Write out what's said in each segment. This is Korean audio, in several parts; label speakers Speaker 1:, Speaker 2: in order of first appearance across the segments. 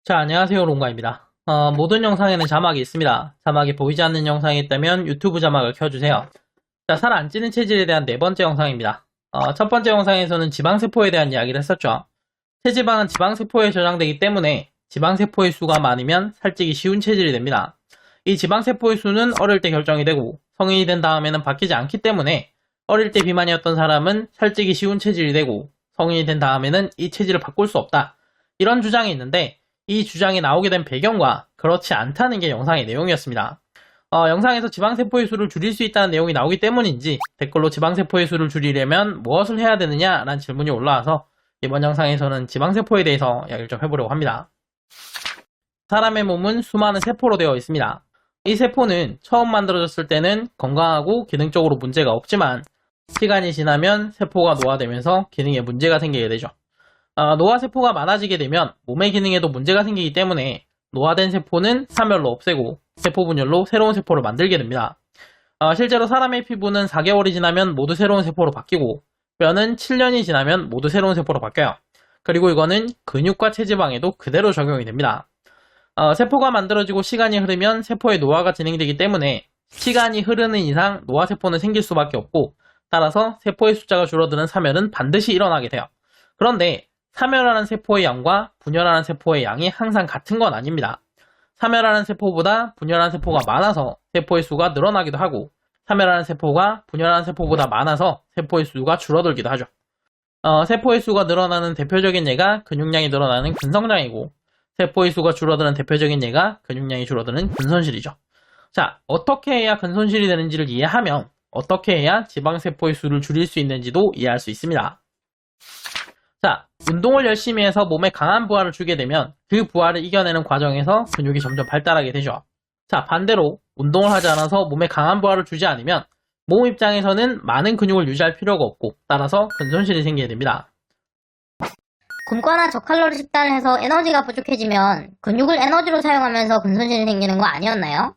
Speaker 1: 자, 안녕하세요. 롱가입니다. 모든 영상에는 자막이 있습니다. 자막이 보이지 않는 영상이 있다면 유튜브 자막을 켜주세요. 자, 살 안 찌는 체질에 대한 네 번째 영상입니다. 첫 번째 영상에서는 지방세포에 대한 이야기를 했었죠. 체지방은 지방세포에 저장되기 때문에 지방세포의 수가 많으면 살찌기 쉬운 체질이 됩니다. 이 지방세포의 수는 어릴 때 결정이 되고 성인이 된 다음에는 바뀌지 않기 때문에 어릴 때 비만이었던 사람은 살찌기 쉬운 체질이 되고 성인이 된 다음에는 이 체질을 바꿀 수 없다. 이런 주장이 있는데 이 주장이 나오게 된 배경과 그렇지 않다는 게 영상의 내용이었습니다. 영상에서 지방세포의 수를 줄일 수 있다는 내용이 나오기 때문인지 댓글로 지방세포의 수를 줄이려면 무엇을 해야 되느냐라는 질문이 올라와서 이번 영상에서는 지방세포에 대해서 이야기를 좀 해보려고 합니다. 사람의 몸은 수많은 세포로 되어 있습니다. 이 세포는 처음 만들어졌을 때는 건강하고 기능적으로 문제가 없지만 시간이 지나면 세포가 노화되면서 기능에 문제가 생기게 되죠. 노화세포가 많아지게 되면 몸의 기능에도 문제가 생기기 때문에 노화된 세포는 사멸로 없애고 세포 분열로 새로운 세포를 만들게 됩니다. 실제로 사람의 피부는 4개월이 지나면 모두 새로운 세포로 바뀌고 뼈는 7년이 지나면 모두 새로운 세포로 바뀌어요. 그리고 이거는 근육과 체지방에도 그대로 적용이 됩니다. 세포가 만들어지고 시간이 흐르면 세포의 노화가 진행되기 때문에 시간이 흐르는 이상 노화세포는 생길 수밖에 없고 따라서 세포의 숫자가 줄어드는 사멸은 반드시 일어나게 돼요. 그런데 사멸하는 세포의 양과 분열하는 세포의 양이 항상 같은 건 아닙니다. 사멸하는 세포보다 분열하는 세포가 많아서 세포의 수가 늘어나기도 하고 사멸하는 세포가 분열하는 세포보다 많아서 세포의 수가 줄어들기도 하죠. 세포의 수가 늘어나는 대표적인 예가 근육량이 늘어나는 근성장이고 세포의 수가 줄어드는 대표적인 예가 근육량이 줄어드는 근손실이죠. 자, 어떻게 해야 근손실이 되는지를 이해하면 어떻게 해야 지방세포의 수를 줄일 수 있는지도 이해할 수 있습니다. 자, 운동을 열심히 해서 몸에 강한 부하를 주게 되면 그 부하를 이겨내는 과정에서 근육이 점점 발달하게 되죠. 자, 반대로 운동을 하지 않아서 몸에 강한 부하를 주지 않으면 몸 입장에서는 많은 근육을 유지할 필요가 없고 따라서 근손실이 생기게 됩니다.
Speaker 2: 굶거나 저칼로리 식단을 해서 에너지가 부족해지면 근육을 에너지로 사용하면서 근손실이 생기는 거 아니었나요?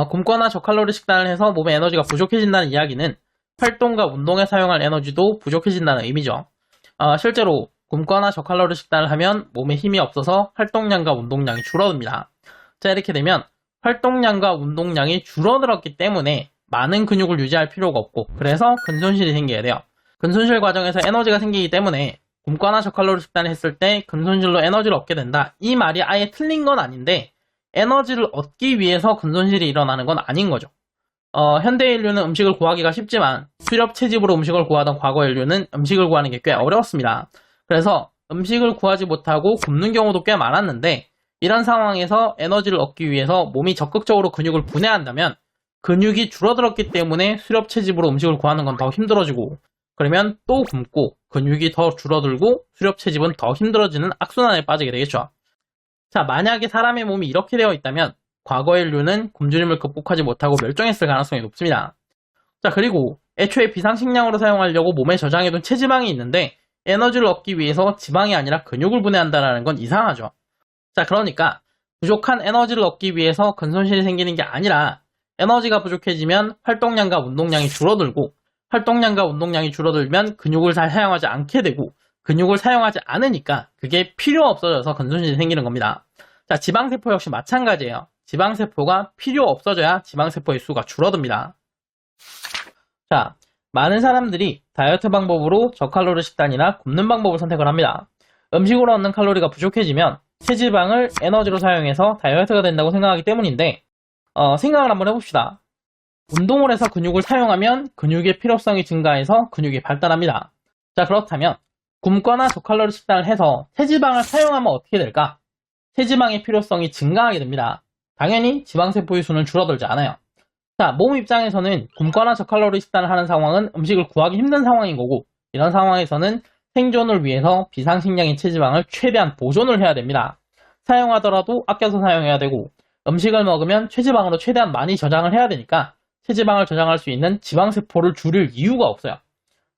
Speaker 1: 굶거나 저칼로리 식단을 해서 몸에 에너지가 부족해진다는 이야기는 활동과 운동에 사용할 에너지도 부족해진다는 의미죠. 실제로 굶거나 저칼로리 식단을 하면 몸에 힘이 없어서 활동량과 운동량이 줄어듭니다. 자, 이렇게 되면 활동량과 운동량이 줄어들었기 때문에 많은 근육을 유지할 필요가 없고 그래서 근손실이 생기게 돼요. 근손실 과정에서 에너지가 생기기 때문에 굶거나 저칼로리 식단을 했을 때 근손실로 에너지를 얻게 된다. 이 말이 아예 틀린 건 아닌데 에너지를 얻기 위해서 근손실이 일어나는 건 아닌 거죠. 현대 인류는 음식을 구하기가 쉽지만 수렵 채집으로 음식을 구하던 과거 인류는 음식을 구하는 게 꽤 어려웠습니다. 그래서 음식을 구하지 못하고 굶는 경우도 꽤 많았는데 이런 상황에서 에너지를 얻기 위해서 몸이 적극적으로 근육을 분해한다면 근육이 줄어들었기 때문에 수렵 채집으로 음식을 구하는 건 더 힘들어지고 그러면 또 굶고 근육이 더 줄어들고 수렵 채집은 더 힘들어지는 악순환에 빠지게 되겠죠. 자, 만약에 사람의 몸이 이렇게 되어 있다면 과거 인류는 굶주림을 극복하지 못하고 멸종했을 가능성이 높습니다. 자, 그리고 애초에 비상식량으로 사용하려고 몸에 저장해둔 체지방이 있는데 에너지를 얻기 위해서 지방이 아니라 근육을 분해한다는 건 이상하죠. 자, 그러니까 부족한 에너지를 얻기 위해서 근손실이 생기는 게 아니라 에너지가 부족해지면 활동량과 운동량이 줄어들고 활동량과 운동량이 줄어들면 근육을 잘 사용하지 않게 되고 근육을 사용하지 않으니까 그게 필요 없어져서 근손실이 생기는 겁니다. 자, 지방세포 역시 마찬가지예요. 지방세포가 필요 없어져야 지방세포의 수가 줄어듭니다. 자, 많은 사람들이 다이어트 방법으로 저칼로리 식단이나 굶는 방법을 선택을 합니다. 음식으로 얻는 칼로리가 부족해지면 체지방을 에너지로 사용해서 다이어트가 된다고 생각하기 때문인데 생각을 한번 해봅시다. 운동을 해서 근육을 사용하면 근육의 필요성이 증가해서 근육이 발달합니다. 자, 그렇다면 굶거나 저칼로리 식단을 해서 체지방을 사용하면 어떻게 될까? 체지방의 필요성이 증가하게 됩니다. 당연히 지방세포의 수는 줄어들지 않아요. 자, 몸 입장에서는 굶거나 저칼로리 식단을 하는 상황은 음식을 구하기 힘든 상황인 거고 이런 상황에서는 생존을 위해서 비상식량인 체지방을 최대한 보존을 해야 됩니다. 사용하더라도 아껴서 사용해야 되고 음식을 먹으면 체지방으로 최대한 많이 저장을 해야 되니까 체지방을 저장할 수 있는 지방세포를 줄일 이유가 없어요.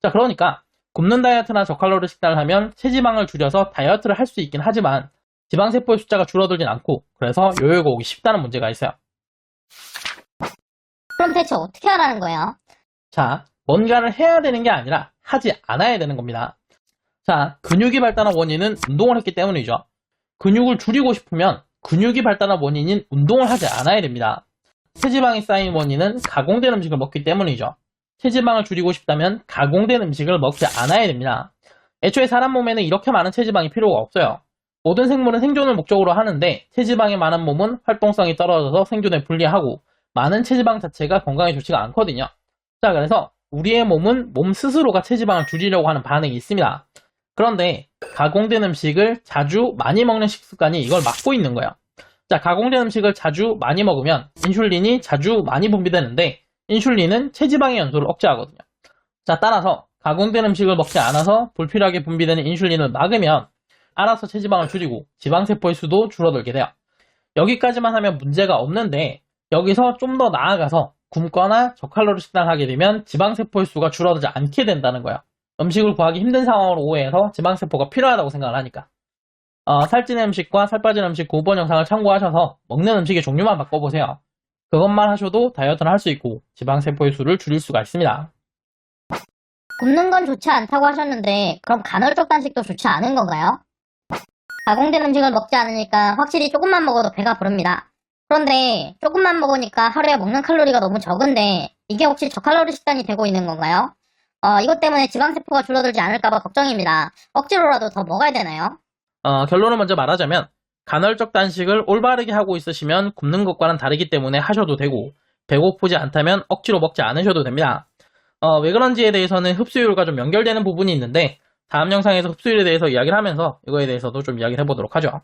Speaker 1: 자, 그러니까 굶는 다이어트나 저칼로리 식단을 하면 체지방을 줄여서 다이어트를 할 수 있긴 하지만 지방세포의 숫자가 줄어들진 않고 그래서 요요가 오기 쉽다는 문제가 있어요.
Speaker 2: 그럼 대체 어떻게 하라는 거예요?
Speaker 1: 자, 뭔가를 해야 되는 게 아니라 하지 않아야 되는 겁니다. 자, 근육이 발달한 원인은 운동을 했기 때문이죠. 근육을 줄이고 싶으면 근육이 발달한 원인인 운동을 하지 않아야 됩니다. 체지방이 쌓인 원인은 가공된 음식을 먹기 때문이죠. 체지방을 줄이고 싶다면 가공된 음식을 먹지 않아야 됩니다. 애초에 사람 몸에는 이렇게 많은 체지방이 필요가 없어요. 모든 생물은 생존을 목적으로 하는데 체지방이 많은 몸은 활동성이 떨어져서 생존에 불리하고 많은 체지방 자체가 건강에 좋지가 않거든요. 자, 그래서 우리의 몸은 몸 스스로가 체지방을 줄이려고 하는 반응이 있습니다. 그런데 가공된 음식을 자주 많이 먹는 식습관이 이걸 막고 있는 거예요. 자, 가공된 음식을 자주 많이 먹으면 인슐린이 자주 많이 분비되는데 인슐린은 체지방의 연소를 억제하거든요. 자, 따라서 가공된 음식을 먹지 않아서 불필요하게 분비되는 인슐린을 막으면 알아서 체지방을 줄이고 지방세포의 수도 줄어들게 돼요. 여기까지만 하면 문제가 없는데 여기서 좀 더 나아가서 굶거나 저칼로리 식단을 하게 되면 지방세포의 수가 줄어들지 않게 된다는 거예요. 음식을 구하기 힘든 상황으로 오해해서 지방세포가 필요하다고 생각을 하니까. 살찌는 음식과 살 빠지는 음식 9번 영상을 참고하셔서 먹는 음식의 종류만 바꿔보세요. 그것만 하셔도 다이어트를 할 수 있고 지방세포의 수를 줄일 수가 있습니다.
Speaker 2: 굶는 건 좋지 않다고 하셨는데 그럼 간헐적 단식도 좋지 않은 건가요? 가공된 음식을 먹지 않으니까 확실히 조금만 먹어도 배가 부릅니다. 그런데 조금만 먹으니까 하루에 먹는 칼로리가 너무 적은데 이게 혹시 저칼로리 식단이 되고 있는 건가요? 이것 때문에 지방세포가 줄어들지 않을까봐 걱정입니다. 억지로라도 더 먹어야 되나요?
Speaker 1: 결론을 먼저 말하자면 간헐적 단식을 올바르게 하고 있으시면 굶는 것과는 다르기 때문에 하셔도 되고 배고프지 않다면 억지로 먹지 않으셔도 됩니다. 왜 그런지에 대해서는 흡수율과 좀 연결되는 부분이 있는데 다음 영상에서 흡수율에 대해서 이야기를 하면서 이거에 대해서도 좀 이야기를 해보도록 하죠.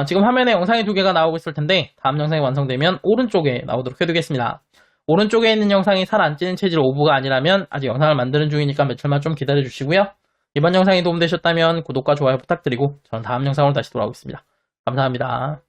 Speaker 1: 지금 화면에 영상이 2개가 나오고 있을 텐데 다음 영상이 완성되면 오른쪽에 나오도록 해두겠습니다. 오른쪽에 있는 영상이 살 안 찌는 체질 5부가 아니라면 아직 영상을 만드는 중이니까 며칠만 좀 기다려 주시고요. 이번 영상이 도움되셨다면 구독과 좋아요 부탁드리고 저는 다음 영상으로 다시 돌아오겠습니다. 감사합니다.